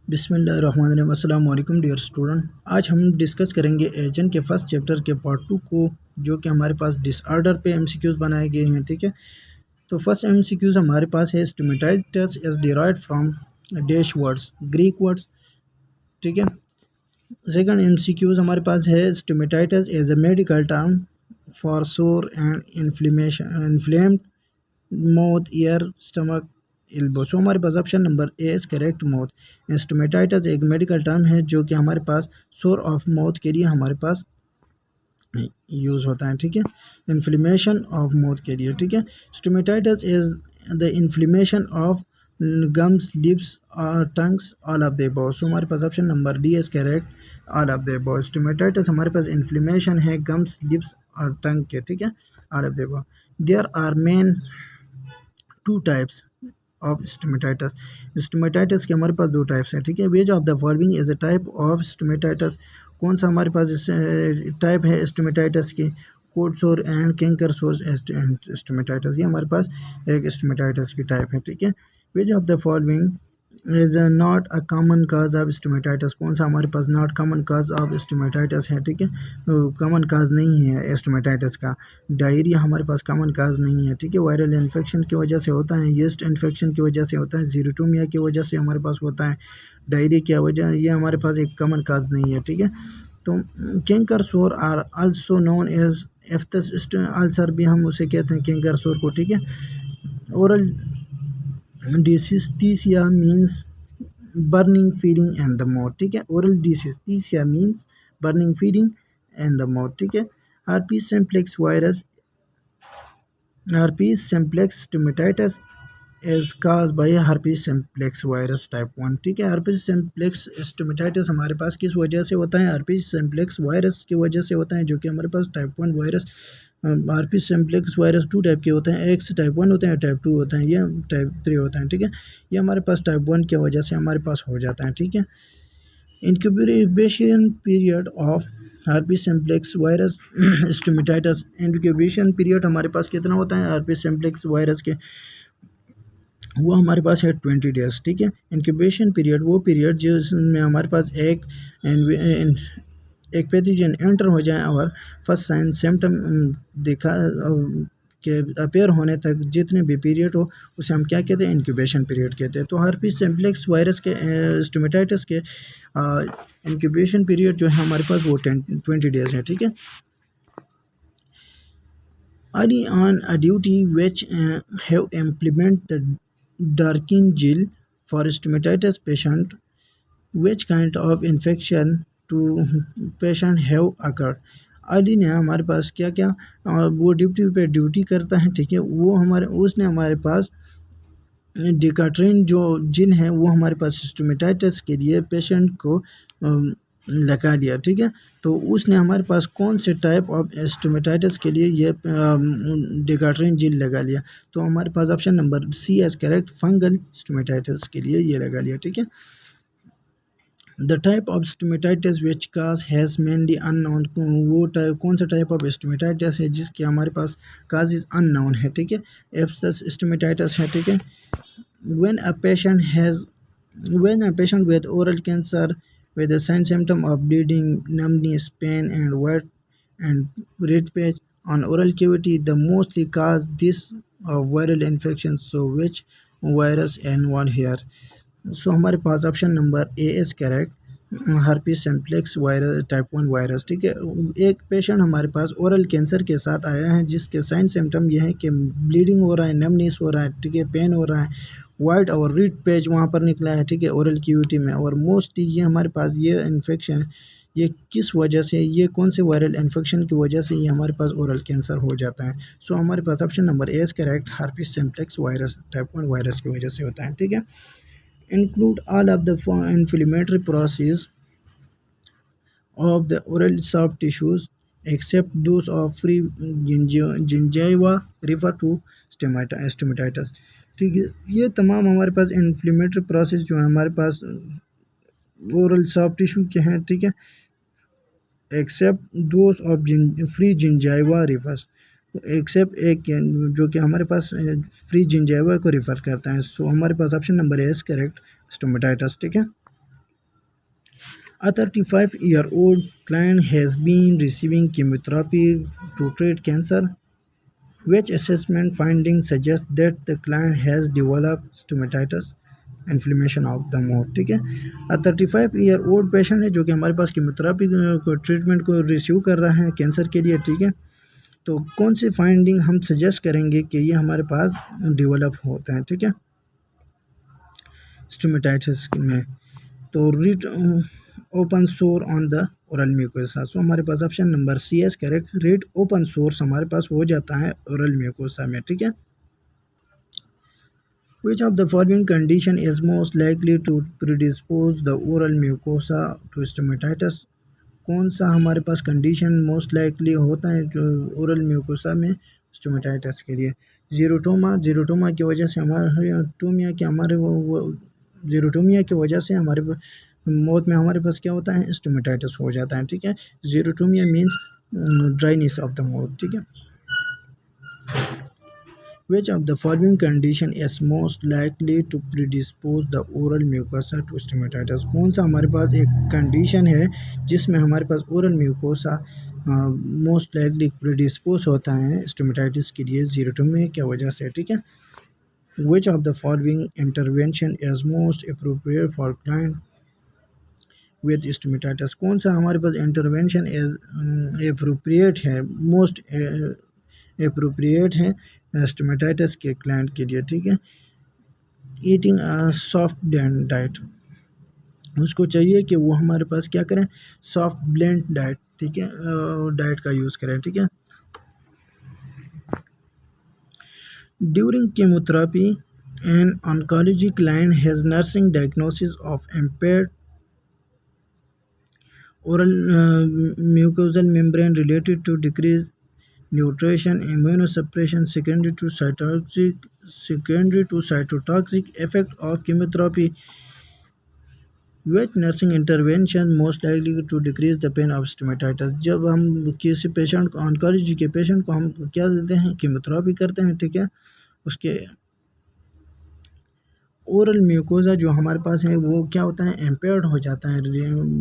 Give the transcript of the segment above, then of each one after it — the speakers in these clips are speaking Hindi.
बिस्मिल्लाहिर्रहमानिर्रहीम। अस्सलाम वालेकुम डियर स्टूडेंट। आज हम डिस्कस करेंगे एजन के फर्स्ट चैप्टर के पार्ट 2 को, जो कि हमारे पास डिसऑर्डर पे एमसीक्यूज़ बनाए गए हैं। ठीक है, तो फर्स्ट एमसीक्यूज़ हमारे पास है stomatitis is derived from dash words, Greek words. ठीक है, सेकंड एमसीक्यूज़ हमारे पास है stomatitis as a medical term for sore and inflamed mouth, ear, stomach, elbow. So हमारे पास option number A is correct, mouth. Stomatitis एक मेडिकल टर्म है जो कि हमारे पास सोर ऑफ माउथ के लिए हमारे पास यूज़ होता है। ठीक है, इन्फ्लेमेशन ऑफ माउथ के लिए। ठीक है, stomatitis is the inflammation of gums, lips, tongues, all of the above. So हमारे पास option number D is correct, all of the above. Stomatitis हमारे पास इन्फ्लेमेशन है गम्स, लिप्स और टंग के। ठीक है, all of the above. There are main two types of stomatitis. Stomatitis के हमारे पास दो टाइप्स हैं। ठीक है, which of the following is a type of stomatitis. कौन सा हमारे पास टाइप है स्टोमेटाइटिस की? कोट सोर एंड कैंकर सोर स्टोमेटाइटिस, ये हमारे पास एक स्टोमेटाइटिस की टाइप है। ठीक है, which of the following is not a common cause of stomatitis. कौन सा हमारे पास not common cause of stomatitis है? ठीक है, कॉमन काज नहीं है स्टोमेटाइटिस का। डायरिया हमारे पास कॉमन काज नहीं है। ठीक है, वायरल इन्फेक्शन की वजह से होता है, यीस्ट इन्फेक्शन की वजह से होता है, जीरोटोमिया की वजह से हमारे पास होता है, डायरिया की वजह, ये हमारे पास एक कॉमन काज नहीं है। ठीक है, तो canker sore are also known as aphthous ulcer भी हम उसे कहते हैं कैंकर सोर को। ठीक है, oral dysesthesia means burning feeling and the mouth. ठीक है, oral dysesthesia means burning feeling and the mouth. ठीक है, herpes simplex virus, herpes simplex stomatitis is caused by herpes simplex virus type 1। ठीक है, herpes simplex stomatitis हमारे पास किस वजह से होता है? herpes simplex वायरस की वजह से होता है, जो कि हमारे पास type 1 virus. herpes simplex virus 2 type के होते हैं, एक से टाइप 1 होते हैं, टाइप 2 होते हैं, ये टाइप 3 होता है। ठीक है, ये हमारे पास टाइप 1 की वजह से हमारे पास हो जाता है। ठीक है, incubation period of herpes simplex virus stomatitis, incubation period हमारे पास कितना होता है herpes simplex वायरस के? वो हमारे पास है 20 डेज। ठीक है, इंक्यूबेशन पीरियड वो पीरियड जिसमें हमारे पास एक पैथोजन एंटर हो जाए और फर्स्ट साइन सिम्टम दिखा के अपेयर होने तक जितने भी पीरियड हो, उसे हम क्या कहते हैं? इंक्यूबेशन पीरियड कहते हैं। तो herpes simplex वायरस के स्टोमेटाइटिस के इंक्यूबेशन पीरियड जो है हमारे पास वो 20 डेज है। ठीक है, early on a duty which have implement the darkin gel for stomatitis patient, which kind of infection to patient have occurred। Early ने हमारे पास क्या क्या वो ड्यूटी करता है। ठीक है, वो हमारे उसने हमारे पास डिकाट्रिन जो जिन है वो हमारे पास स्टोमेटाइटिस के लिए पेशेंट को लगा लिया। ठीक है, तो उसने हमारे पास कौन से टाइप ऑफ स्टोमेटाइटिस के लिए ये डिकाट्रिन जिन लगा लिया? तो हमारे पास option number C as correct, fungal stomatitis के लिए ये लगा लिया। ठीक है, the type of stomatitis which cause has mainly unknown, वो टाइप कौन सा टाइप ऑफ स्टोमेटाइटिस है जिसके हमारे पास काज इज अननोन है? ठीक है, एप्सस स्टोमेटाइटिस है। ठीक है, when a patient has when a patient with oral cancer with a sign symptom of bleeding, numbness, pain and wet and red patch on oral cavity, the mostly cause this viral infection, so which virus and one here? So हमारे पास option number A is correct, herpes simplex virus type 1 virus. ठीक है, एक पेशेंट हमारे पास ओरल कैंसर के साथ आया है जिसके साइन सिम्टम ये है कि ब्लीडिंग हो रहा है, नमनीस हो रहा है, ठीक है, पेन हो रहा है, वाइट और रेड पेज वहाँ पर निकला है। ठीक है, ओरल क्यूटी में, और मोस्टली ये हमारे पास ये इन्फेक्शन ये किस वजह से, ये कौन से वायरल इन्फेक्शन की वजह से ये हमारे पास ओरल कैंसर हो जाता है? सो हमारे पास option number A is correct, herpes simplex virus type 1 virus की वजह से होता है। ठीक है, include all of the inflammatory process of the oral soft tissues except those of free gingiva refer to stomatitis। ठीक है, ये तमाम हमारे पास इन्फ्लेमेटरी प्रोसेस जो है हमारे पास ओरल सॉफ्ट टिश्यू के हैं। ठीक है, except those of free gingiva refers, except एक जो कि हमारे पास फ्री जिंजाइवा को रिफ़र करता है। सो हमारे पास option number A is correct, stomatitis. ठीक है, A 35-year-old client has been receiving chemotherapy to treat cancer, which assessment findings suggest that the client has developed stomatitis inflammation of the mouth. ठीक है, 35 ईयर ओल्ड पेशेंट है जो कि हमारे पास कीमोथेरेपी को ट्रीटमेंट को रिसीव कर रहा है कैंसर के लिए। ठीक है, तो कौन सी फाइंडिंग हम सजेस्ट करेंगे कि ये हमारे पास डेवलप होता है। ठीक है, स्टोमेटाइटिस में तो red open sore on the oral mucosa. So हमारे पास option number C is correct, red open sores हमारे पास हो जाता है ओरल म्यूकोसा में। ठीक है, which of the following condition is most likely to predispose the oral mucosa to stomatitis? कौन सा हमारे पास कंडीशन मोस्ट लाइकली होता है जो ओरल म्यूकोसा में स्टोमेटाइटिस के लिए? जीरोटोमा, जीरोटोमा की वजह से हमारे टोमिया के हमारे वो जीरोटोमिया की वजह से हमारे मौत में हमारे पास क्या होता है, स्टोमेटाइटिस हो जाता है। ठीक है, xerostomia means dryness of the mouth. ठीक है, which of the following condition is most likely to predispose the oral mucosa to stomatitis? कौन सा हमारे पास एक कंडीशन है जिसमें हमारे पास oral mucosa most likely predispose होता है स्टोमेटाइटिस के लिए जीरोटोमी की वजह से। ठीक है, which of the following intervention is most appropriate for client with stomatitis? कौन सा हमारे पास इंटरवेंशन अप्रोप्रिएट है, मोस्ट अप्रोप्रिएट है स्टोमेटाइटिस के क्लाइंट के लिए? ठीक है, ईटिंग सॉफ्ट ब्लेंड डाइट, उसको चाहिए कि वो हमारे पास क्या करें, सॉफ्ट ब्लेंड डाइट। ठीक है, डाइट का यूज़ करें। ठीक है, during chemotherapy an oncology client has nursing diagnosis of impaired oral mucosal membrane related to decreased nutrition, immunosuppression secondary to cytotoxic effect of chemotherapy. Which nursing intervention most likely to decrease the pain of stomatitis? जब हम किसी पेशेंट को ऑन्कोलॉजी के पेशेंट को हम क्या देते हैं, कीमोथेरेपी करते हैं। ठीक है, उसके ओरल म्यूकोसा जो हमारे पास है वो क्या होता है, एम्पेयर्ड हो जाता है,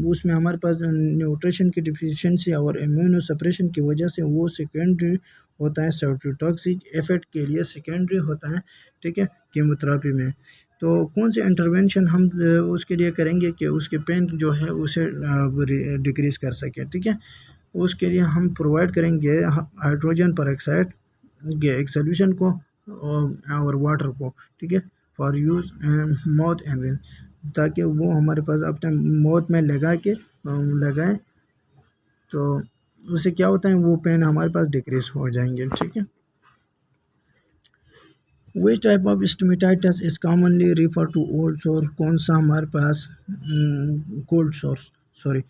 उसमें हमारे पास न्यूट्रिशन की डिफिशिएंसी और इम्यूनो सप्रेशन की वजह से वो सेकेंडरी होता है, साइटोटॉक्सिक इफेक्ट के लिए सेकेंडरी होता है। ठीक है, कीमोथेरेपी में तो कौन से इंटरवेंशन हम उसके लिए करेंगे कि उसके पेन जो है उसे डिक्रीज़ कर सके। ठीक है, उसके लिए हम प्रोवाइड करेंगे हाइड्रोजन परऑक्साइड के एक सोल्यूशन को और वाटर को। ठीक है, फॉर यूज़ माउथ एंड ताकि वो हमारे पास अपने माउथ में लगाएं तो उससे क्या होता है, वो पेन हमारे पास डिक्रीज हो जाएंगे। ठीक है, which type of stomatitis is commonly refer to old sore? कौन सा हमारे पास कोल्ड सोर्स सॉरी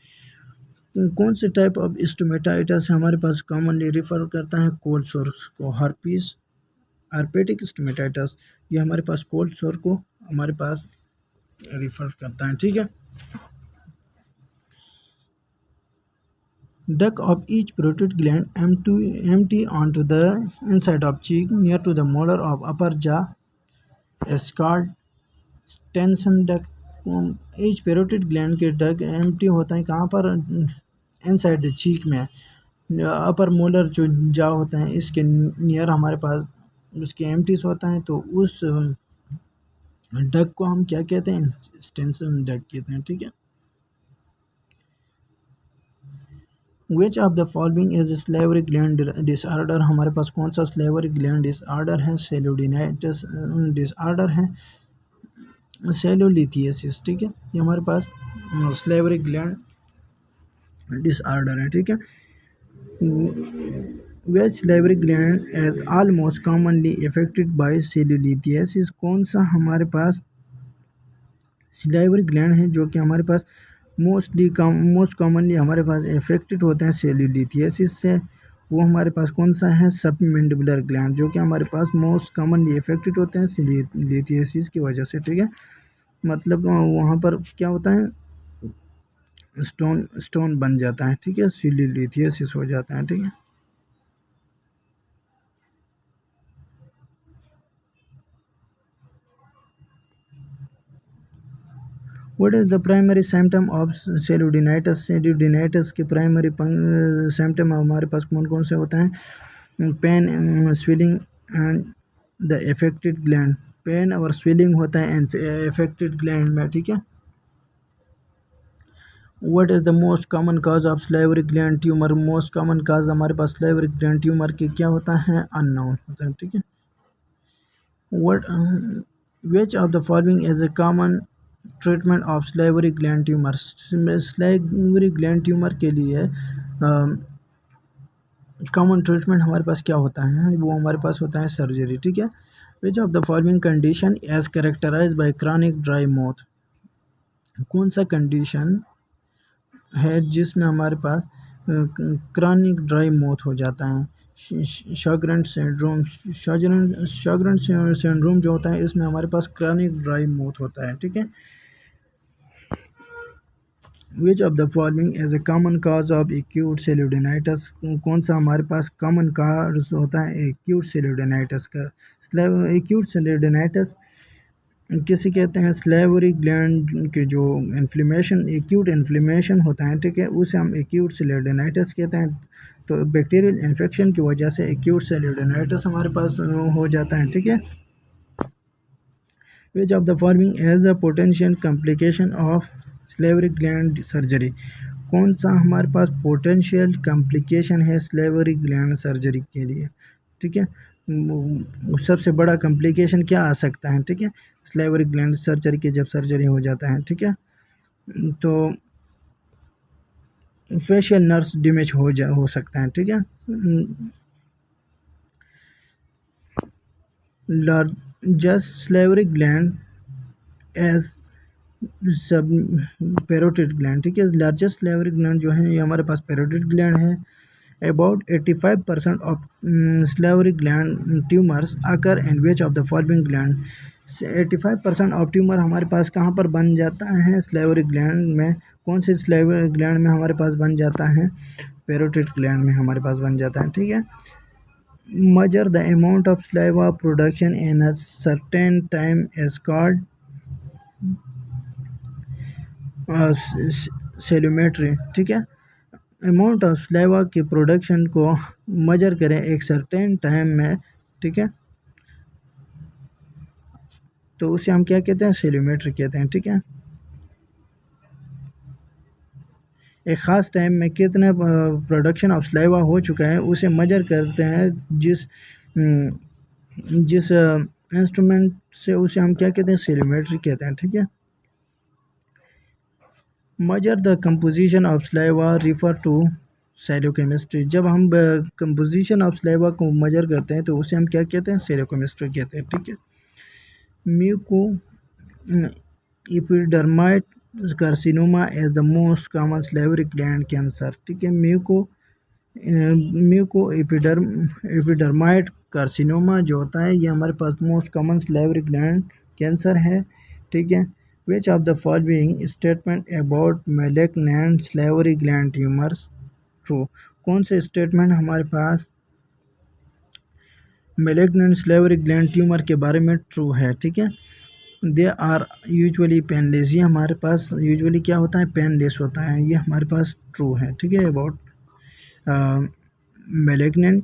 कौन से टाइप ऑफ स्टोमेटाइटिस हमारे पास कॉमनली रिफर करता है कोल्ड सोर्स को? हर्पीस, आर्पेटिक स्टोमेटाइटिस, ये हमारे पास कोल्ड सोर को हमारे पास रिफर करता है। ठीक है, duct of each parotid gland empty onto the inside of cheek near to the molar of upper jaw is called tension duct. each parotid gland के डग एम्प्टी होता है कहाँ पर, इनसाइड द चीक में, अपर मोलर जो जा होता है इसके नियर हमारे पास उसके एम्प्टीज होता है, तो उस डग को हम क्या कहते हैं, टेंशन डग कहते हैं। ठीक है, which of the following is salivary gland disorder? हमारे पास कौन सा स्लेवरी ग्लैंड डिसऑर्डर है? सेलुलोइडिस डिसऑर्डर है, सेलुलिथियसिस। ठीक है, ये हमारे पास स्लेवरी ग्लैंड डिसऑर्डर है। ठीक है, which salivary gland is almost commonly affected by cellulitis? कौन सा हमारे पास सिलाइवरी ग्लैंड है जो कि हमारे पास मोस्ट कॉमनली हमारे पास इफेक्टेड होते हैं सेल्यूलिथियसिस से? वो हमारे पास कौन सा है, सबमेंडिबुलर ग्लैंड, जो कि हमारे पास मोस्ट कॉमनली इफेक्टेड होते हैं सेल्यूलिथियसिस की वजह से। ठीक है, मतलब वहाँ पर क्या होता है, स्टोन बन जाता है। ठीक है, सेल्यूलिथियसिस हो जाता है। ठीक है, what is the primary symptom of sialadenitis? Sialadenitis के प्राइमरी सिम्टम हमारे पास कौन कौन से होते हैं? Pain, swelling and the affected gland. Pain और स्वेलिंग होता है अफेक्टेड ग्लैंड में, ठीक है। What is the most common cause of salivary gland tumour? Most common cause हमारे पास स्लाइवरी ग्लैंड ट्यूमर के क्या होता है? अननोन होता है, ठीक है। What which of the following is a common treatment of salivary gland tumors? salivary gland tumor के लिए कॉमन ट्रीटमेंट हमारे पास क्या होता है? वो हमारे पास होता है सर्जरी, ठीक है। Which of the following condition is characterised by chronic dry mouth? कौन सा कंडीशन है जिसमें हमारे पास क्रॉनिक ड्राई माउथ हो जाता है? शॉगरेंट सिंड्रोम। शॉगरेंट सिंड्रोम जो होता है इसमें हमारे पास क्रॉनिक ड्राई माउथ होता है, ठीक है। Which of the following is a common cause of acute sialadenitis? कौन सा हमारे पास कॉमन काज होता है एक्यूट सेल्यूडिनाइटिस का? एक्यूट सेल्यूडिनाइटिस किसे कहते हैं? स्लाइवरी ग्लैंड के जो इन्फ्लेमेशन, एक्यूट इन्फ्लेमेशन होता है, ठीक है, उसे हम एक्यूट सेल्यूडिनाइटिस कहते हैं। तो बैक्टीरियल इन्फेक्शन की वजह से एक्यूट सेल्यूडिनाइटिस हमारे पास हो जाता है, ठीक है। Which of the following is a potential complication of salivary gland surgery? कौन सा हमारे पास पोटेंशियल कॉम्प्लिकेशन है स्लाइवरी ग्लैंड सर्जरी के लिए, ठीक है। सबसे बड़ा कॉम्प्लिकेशन क्या आ सकता है, ठीक है, स्लाइवरी ग्लैंड सर्जरी के जब सर्जरी हो जाता है, ठीक है। तो फेशियल नर्व्स डैमेज हो सकता है, ठीक है। लार्जेस्ट स्लाइवरी ग्लैंड एज सब पैरोटिड ग्लैंड, ठीक है। लार्जेस्ट स्लाइवरी ग्लैंड जो है ये हमारे पास पैरोटिड ग्लैंड है। About 85% of salivary gland tumours occur in which of the following gland? 85% of tumour हमारे पास कहाँ पर बन जाता है? स्लाइवरी ग्लैंड में। कौन से स्लाइवरी ग्लैंड में हमारे पास बन जाता है? पैरोटिड ग्लैंड में हमारे पास बन जाता है, ठीक है। measure the amount of saliva production in a certain time is called सेलोमेट्री, ठीक है। अमाउंट ऑफ स्लाइवा के प्रोडक्शन को मेजर करें एक सर्टेन टाइम में, ठीक है, तो उसे हम क्या कहते हैं? सेलोमेट्री कहते हैं, ठीक है। एक ख़ास टाइम में कितना प्रोडक्शन ऑफ स्लाइवा हो चुका है उसे मेजर करते हैं जिस जिस इंस्ट्रूमेंट से, उसे हम क्या कहते हैं? सेलोमेट्री कहते हैं, ठीक है। Measure the composition of saliva refer to sialochemistry. जब हम कंपोजिशन ऑफ स्लाइवा को मेजर करते हैं तो उसे हम क्या कहते हैं? सेलोकेमिस्ट्री कहते हैं, ठीक है। Mucoepidermoid carcinoma is the most common salivary gland cancer, ठीक है। म्यूको एपिडर्माइट कार्सिनोमा जो होता है ये हमारे पास most common salivary gland cancer है, ठीक है। Which of the following statement about malignant salivary gland tumours true? कौन से स्टेटमेंट हमारे पास मैलिग्नेंट स्लाइवरी ग्लैंड ट्यूमर के बारे में ट्रू है, ठीक है। दे आर यूजुअली पेनलेस, ये हमारे पास यूजुअली क्या होता है? पेनलेस होता है, ये हमारे पास ट्रू है, ठीक है, about malignant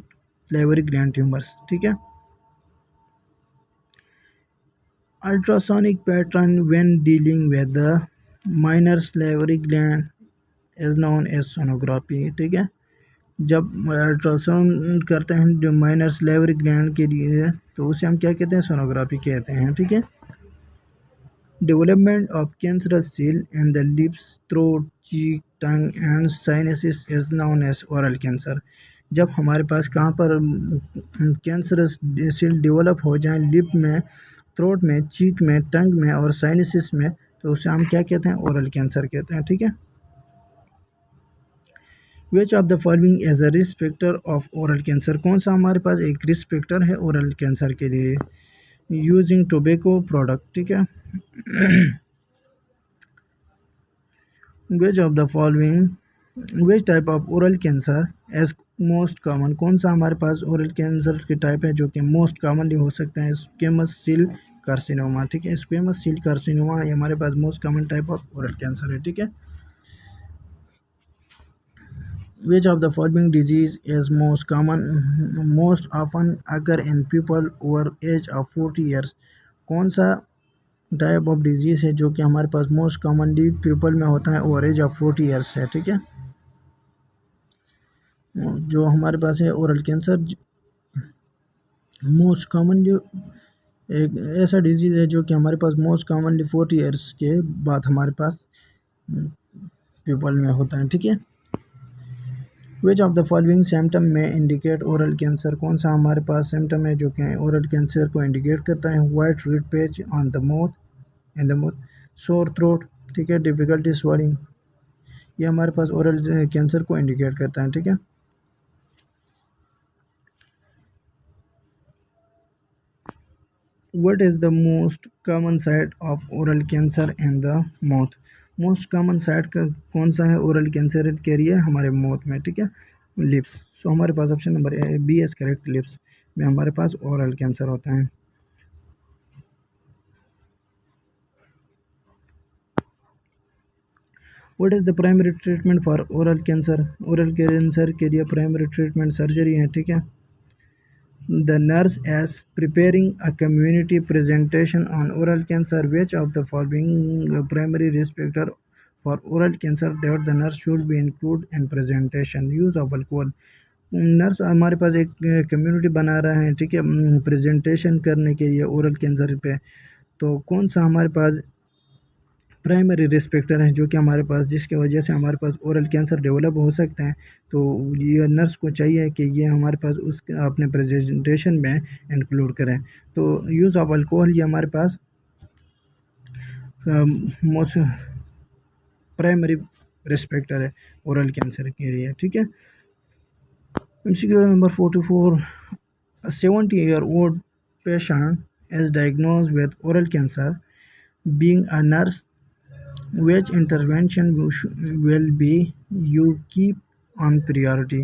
salivary gland tumours, ठीक है। Ultrasonic pattern when dealing with the minor salivary gland is known as sonography, ठीक है। जब अल्ट्रासाउंड करते हैं जो माइनर स्लाइवरी ग्लैंड के लिए तो उसे हम क्या कहते हैं? सोनोग्राफी कहते हैं, ठीक है। Development of cancerous cell in the lips, throat, cheek, tongue and sinuses is known as oral cancer. जब हमारे पास कहाँ पर कैंसरस सेल डेवलप हो जाए लिप में, थ्रोट में, चीक में, टंग में और साइनसिस में, तो उसे हम क्या कहते हैं? ओरल कैंसर कहते हैं, ठीक है। Which of the following is a risk factor of oral cancer? कौन सा हमारे पास एक रिस्क फैक्टर है ओरल कैंसर के लिए? यूजिंग टोबैको प्रोडक्ट, ठीक है। Which of the following which type of oral cancer is most common? कौन सा हमारे पास ओरल कैंसर के टाइप है जो कि मोस्ट कॉमनली हो सकता है? स्क्वेमस सेल कार्सिनोमा, ठीक है। स्क्वेमस सेल कार्सिनोमा ये हमारे पास most common type of oral cancer है, ठीक है। Which of the following disease is most often occur in people over age of 40 years? कौन सा टाइप ऑफ डिजीज़ है जो कि हमारे पास मोस्ट कॉमनली पीपल में होता है ओवर एज ऑफ 40 ईयर्स है, ठीक है। जो हमारे पास है ओरल कैंसर मोस्ट कॉमनली एक ऐसा डिजीज़ है जो कि हमारे पास मोस्ट कॉमनली 40 ईयर्स के बाद हमारे पास पीपल में होता है, ठीक है। Which of the following symptom में इंडिकेट ओरल कैंसर, कौन सा हमारे पास सिम्टम है जो कि ओरल कैंसर को इंडिकेट करता है? White red patch on the mouth in the mouth, sore throat, ठीक है, डिफिकल्टी स्वॉलिंग, ये हमारे पास ओरल कैंसर को इंडिकेट करता है, ठीक है। What is the most common site of oral cancer in the mouth? Most common site का कौन सा है ओरल कैंसर के लिए हमारे माउथ में, ठीक है, लिप्स। सो हमारे पास option number A B is correct, lips में हमारे पास ओरल कैंसर होता है। What is the primary treatment for oral cancer? Oral cancer के लिए प्राइमरी ट्रीटमेंट सर्जरी है, ठीक है। The nurse is preparing a community presentation on oral cancer. Which of the following primary risk factor for oral cancer that the nurse should be include in presentation? Use of alcohol. Nurse हमारे पास एक कम्युनिटी बना रहा है, ठीक है, प्रेजेंटेशन करने के लिए ओरल कैंसर पे, तो कौन सा हमारे पास प्राइमरी रिस्क फैक्टर हैं जो कि हमारे पास जिसकी वजह से हमारे पास ओरल कैंसर डेवलप हो सकते हैं? तो ये नर्स को चाहिए कि ये हमारे पास उस अपने प्रेजेंटेशन में इंक्लूड करें। तो यूज़ ऑफ अल्कोहल ये हमारे पास मोस्ट प्राइमरी रिस्क फैक्टर है ओरल कैंसर के लिए, ठीक है। MCQ number 44, 70-year-old patient is diagnosed with oral cancer. Being a nurse, which intervention will be you keep on priority?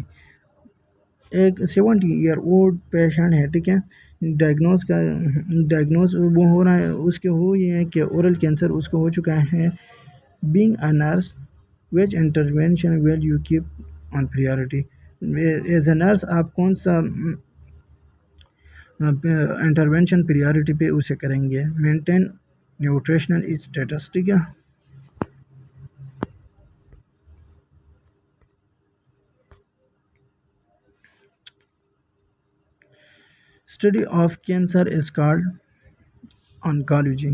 एक 70-year-old पेशेंट है, ठीक है, डायग्नोज वो हो रहा है, उसके हो ये है कि ओरल कैंसर उसको हो चुका है। Being a nurse, which intervention will you keep on priority? As a nurse आप कौन सा इंटरवेंशन प्रायोरिटी पे उसे करेंगे? मेंटेन न्यूट्रिशनल स्टेटस, ठीक है। Study of cancer is called oncology.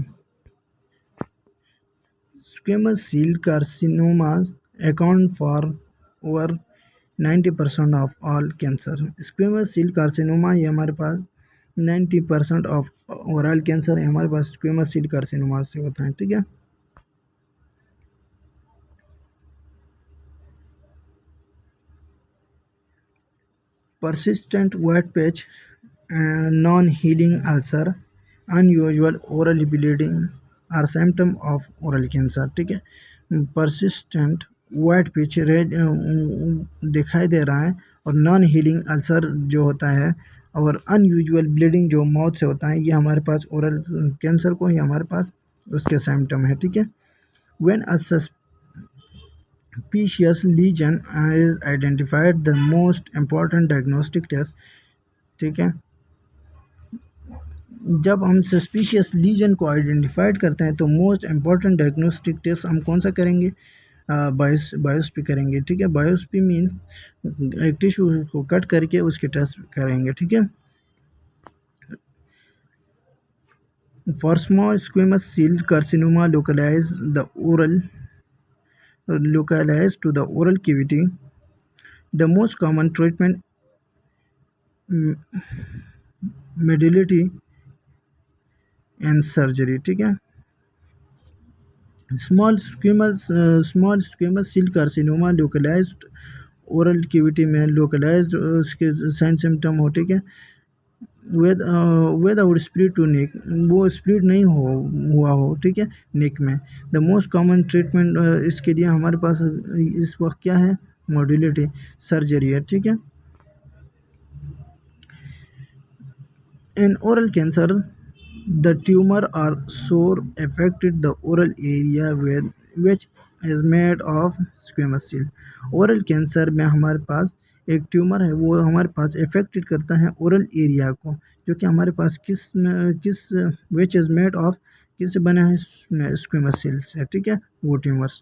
Squamous cell carcinomas account for over 90% of all cancer. Squamous cell carcinoma ये हमारे पास 90% ऑफ ओरल कैंसर है हमारे पास स्क्वेमस सेल कार्सिनोमा से होता है, ठीक है। Persistent white patch, non-healing ulcer, unusual oral bleeding are symptom of oral cancer, ठीक है। persistent वाइट पिच रेड दिखाई दे रहा है और नॉन हीलिंग अल्सर जो होता है और अनयूजुअल ब्लीडिंग जो माउथ से होता है, ये हमारे पास ओरल कैंसर को ही हमारे पास उसके सिम्टम है, ठीक है। When a suspicious lesion is identified, the most important diagnostic test, ठीक है, जब हम सस्पिशियस लीजन को आइडेंटिफाइड करते हैं तो मोस्ट इम्पॉर्टेंट डायग्नोस्टिक टेस्ट हम कौन सा करेंगे? बायोप्सी करेंगे, ठीक है। बायोप्सी मीन एक टिश्यू को कट करके उसके टेस्ट करेंगे, ठीक है। For small squamous cell carcinoma localized to the oral cavity, the most common treatment modality and surgery, ठीक है। Small squamous cell carcinoma localised oral cavity में लोकलाइज्ड उसके साइन सिम्टम हो, ठीक है। विदाउट स्प्लिट टू नेक, वो स्प्लिट नहीं हुआ हो, ठीक है, नेक में। द मोस्ट कॉमन ट्रीटमेंट इसके लिए हमारे पास इस वक्त क्या है? मॉड्यूलिटी सर्जरी है, ठीक है। In oral cancer The tumor also affected the oral area which is made of squamous cell. Oral cancer में हमारे पास एक ट्यूमर है, वो हमारे पास अफेक्टेड करता है ओरल एरिया को, जो कि हमारे पास किस विच इज़ मेड ऑफ किससे बना है, स्क्वेमस सेल से, ठीक है, वो ट्यूमर्स।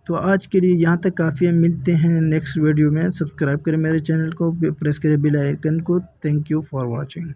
तो आज के लिए यहाँ तक काफ़ी है, मिलते हैं नेक्स्ट वीडियो में। सब्सक्राइब करें मेरे चैनल को, प्रेस करें बेल आइकन को। Thank you for watching.